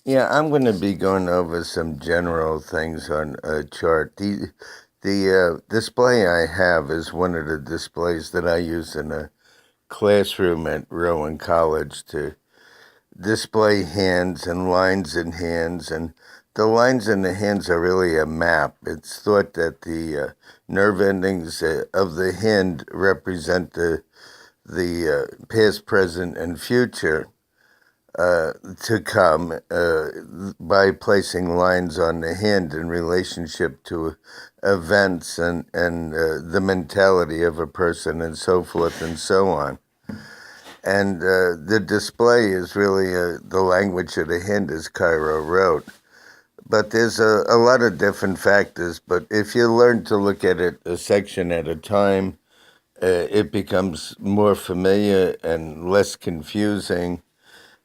Yeah, I'm going to be going over some general things on a chart. The display I have is one of the displays that I use in a classroom at Rowan College to display hands and lines in hands. And the lines in the hands are really a map. It's thought that the nerve endings of the hand represent the past, present, and future to come by placing lines on the hand in relationship to events and the mentality of a person and so forth and so on. And the display is really the language of the hand, as Cairo wrote. But there's a lot of different factors. But if you learn to look at it a section at a time, it becomes more familiar and less confusing,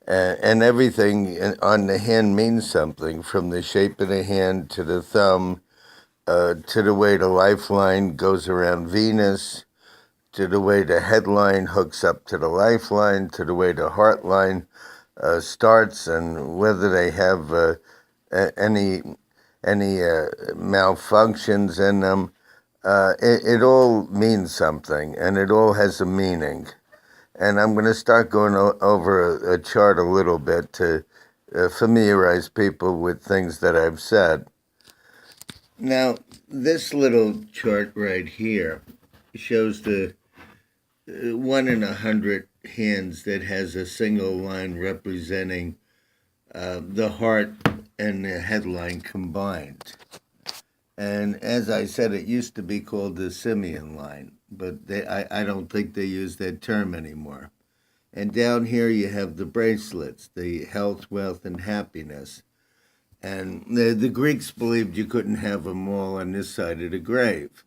and everything on the hand means something, from the shape of the hand to the thumb, to the way the lifeline goes around Venus, to the way the headline hooks up to the lifeline, to the way the heart line starts, and whether they have any malfunctions in them. It all means something, and it all has a meaning. And I'm going to start going over a chart a little bit to familiarize people with things that I've said. Now, this little chart right here shows the 1 in 100 hands that has a single line representing the heart and the headline combined. And as I said, it used to be called the simian line, but I don't think they use that term anymore. And down here you have the bracelets, the health, wealth, and happiness. And the Greeks believed you couldn't have them all on this side of the grave.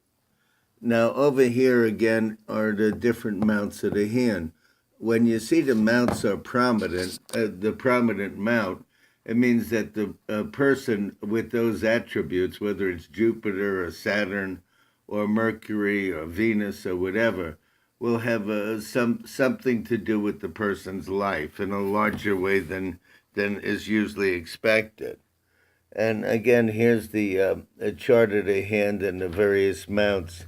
Now, over here again are the different mounts of the hand. When you see the mounts are prominent, the prominent mount, it means that the person with those attributes, whether it's Jupiter or Saturn or Mercury or Venus or whatever, will have something to do with the person's life in a larger way than is usually expected. And again, here's the chart of the hand and the various mounts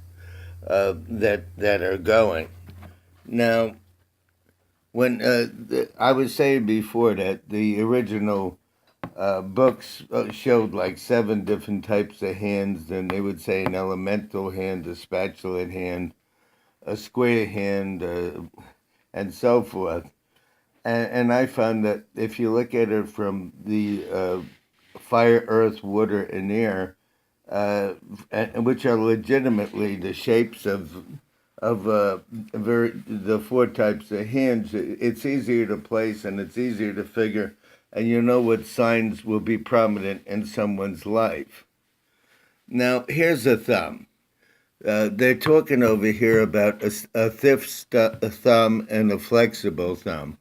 that are going. Now, when I was saying before that the original books showed like 7 different types of hands, and they would say an elemental hand, a spatulate hand, a square hand, and so forth. And I found that if you look at it from the fire, earth, water, and air, which are legitimately the shapes of the 4 types of hands, it's easier to place and it's easier to figure, and you know what signs will be prominent in someone's life. Now, here's a thumb. They're talking over here about a stiff thumb and a flexible thumb.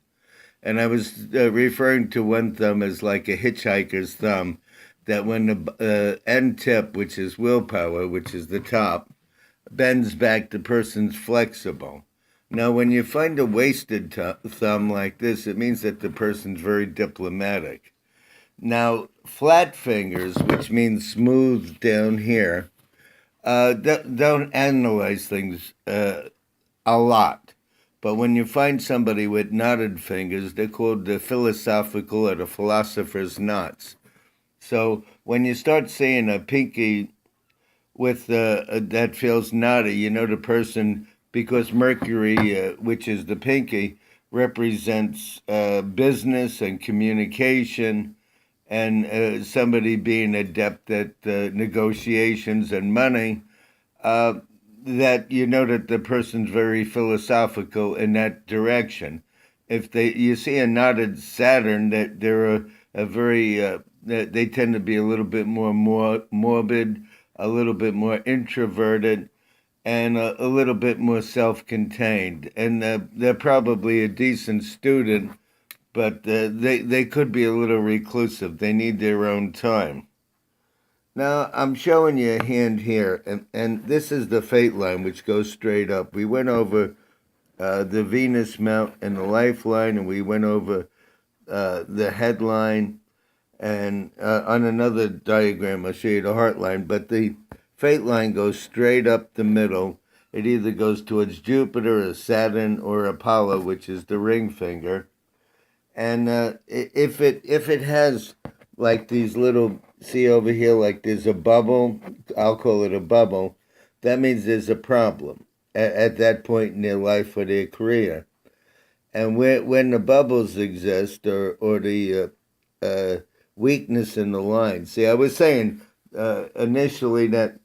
And I was referring to one thumb as like a hitchhiker's thumb, that when the end tip, which is willpower, which is the top, bends back, the person's flexible. Now, when you find a wasted thumb like this, it means that the person's very diplomatic. Now, flat fingers, which means smooth down here, don't analyze things a lot. But when you find somebody with knotted fingers, they're called the philosophical or the philosopher's knots. So when you start seeing a pinky with that feels knotty, you know the person, because Mercury, which is the pinky, represents business and communication, and somebody being adept at negotiations and money, that you know that the person's very philosophical in that direction. If you see a knotted Saturn, that they're a very they tend to be a little bit more morbid, a little bit more introverted, and a little bit more self-contained. And they're probably a decent student, but they could be a little reclusive. They need their own time. Now, I'm showing you a hand here, and this is the fate line, which goes straight up. We went over the Venus mount and the lifeline, and we went over the headline, and on another diagram I'll show you the heart line, but the fate line goes straight up the middle. It either goes towards Jupiter or Saturn or Apollo, which is the ring finger. And if it has like these little, see over here, like there's a bubble, I'll call it a bubble, that means there's a problem at that point in their life or their career. And when the bubbles exist, or the weakness in the line. See, I was saying initially that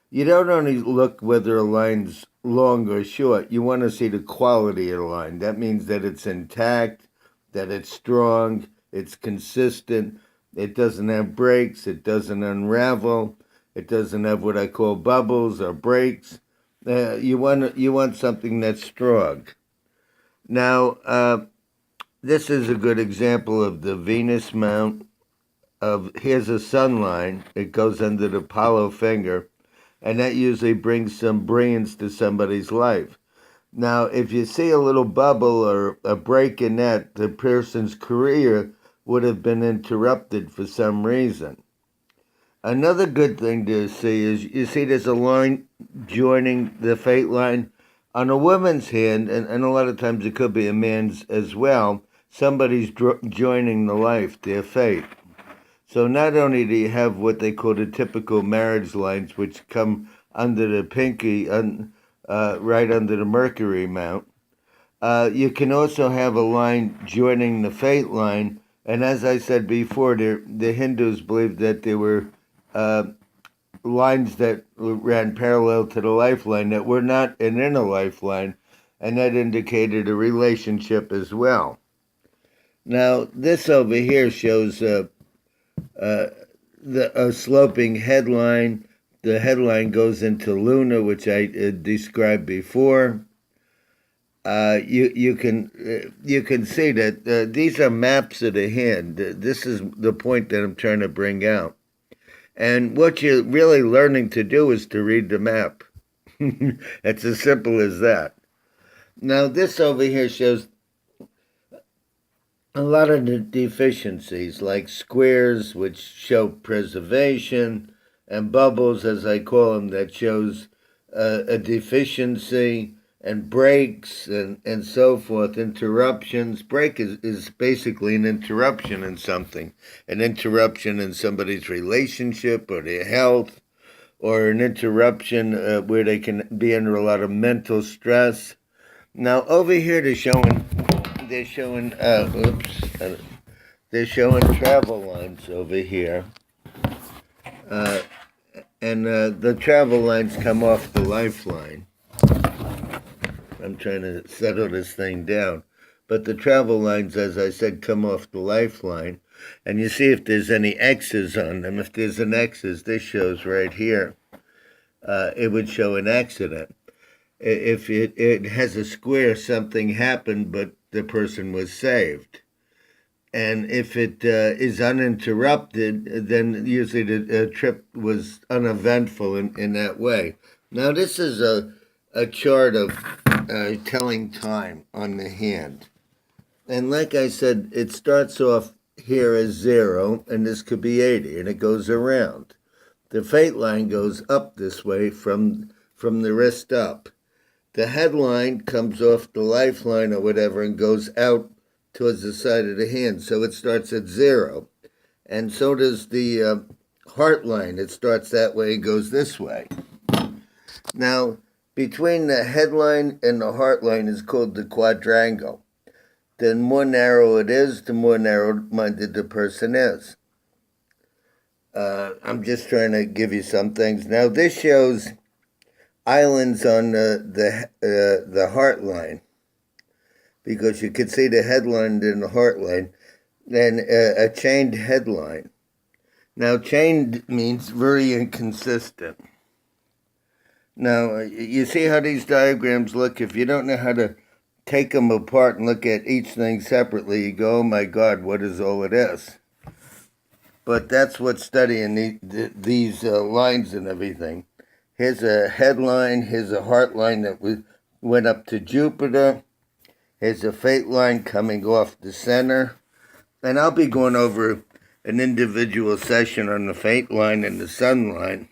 you don't only look whether a line's long or short, you want to see the quality of the line. That means that it's intact, that it's strong, it's consistent, it doesn't have breaks, it doesn't unravel, it doesn't have what I call bubbles or breaks. You want something that's strong. Now, this is a good example of the Venus mount. Here's a sun line. It goes under the Apollo finger, and that usually brings some brilliance to somebody's life. Now, if you see a little bubble or a break in that, the person's career would have been interrupted for some reason. Another good thing to see is, you see there's a line joining the fate line on a woman's hand, and a lot of times it could be a man's as well. Somebody's joining the life, their fate. So not only do you have what they call the typical marriage lines, which come under the pinky, right under the Mercury mount, you can also have a line joining the fate line. And as I said before, the Hindus believed that there were lines that ran parallel to the lifeline that were not an inner lifeline, and that indicated a relationship as well. Now, this over here shows a sloping headline. The headline goes into Luna, which I described before. You can see that these are maps of the hand. This is the point that I'm trying to bring out. And what you're really learning to do is to read the map. It's as simple as that. Now, this over here shows a lot of the deficiencies, like squares, which show preservation, and bubbles, as I call them, that shows a deficiency, and breaks, and so forth, interruptions. Break is basically an interruption in something, an interruption in somebody's relationship or their health, or an interruption where they can be under a lot of mental stress. Now, over here they're showing travel lines over here, and the travel lines come off the lifeline. I'm trying to settle this thing down. But the travel lines, as I said, come off the lifeline. And you see if there's any X's on them. If there's an X, as this shows right here, it would show an accident. If it has a square, something happened, but the person was saved. And if it is uninterrupted, then usually the trip was uneventful in that way. Now, this is a chart of telling time on the hand. And like I said, it starts off here as 0, and this could be 80, and it goes around. The fate line goes up this way from the wrist up. The headline comes off the lifeline or whatever and goes out towards the side of the hand, so it starts at 0. And so does the heart line. It starts that way and goes this way. Now, between the headline and the heart line is called the quadrangle. The more narrow it is, the more narrow-minded the person is. I'm just trying to give you some things. Now, this shows islands on the heart line, because you can see the headline and the heart line, and a chained headline. Now, chained means very inconsistent. Now, you see how these diagrams look? If you don't know how to take them apart and look at each thing separately, you go, oh my God, what is all of this? But that's what studying these lines and everything. Here's a headline, here's a heart line that went up to Jupiter. Here's a fate line coming off the center. And I'll be going over an individual session on the faint line and the sun line.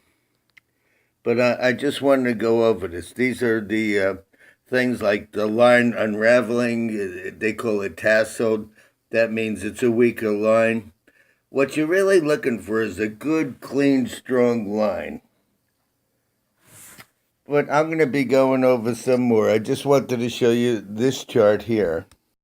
But I just wanted to go over this. These are the things like the line unraveling. They call it tasseled. That means it's a weaker line. What you're really looking for is a good, clean, strong line. But I'm going to be going over some more. I just wanted to show you this chart here.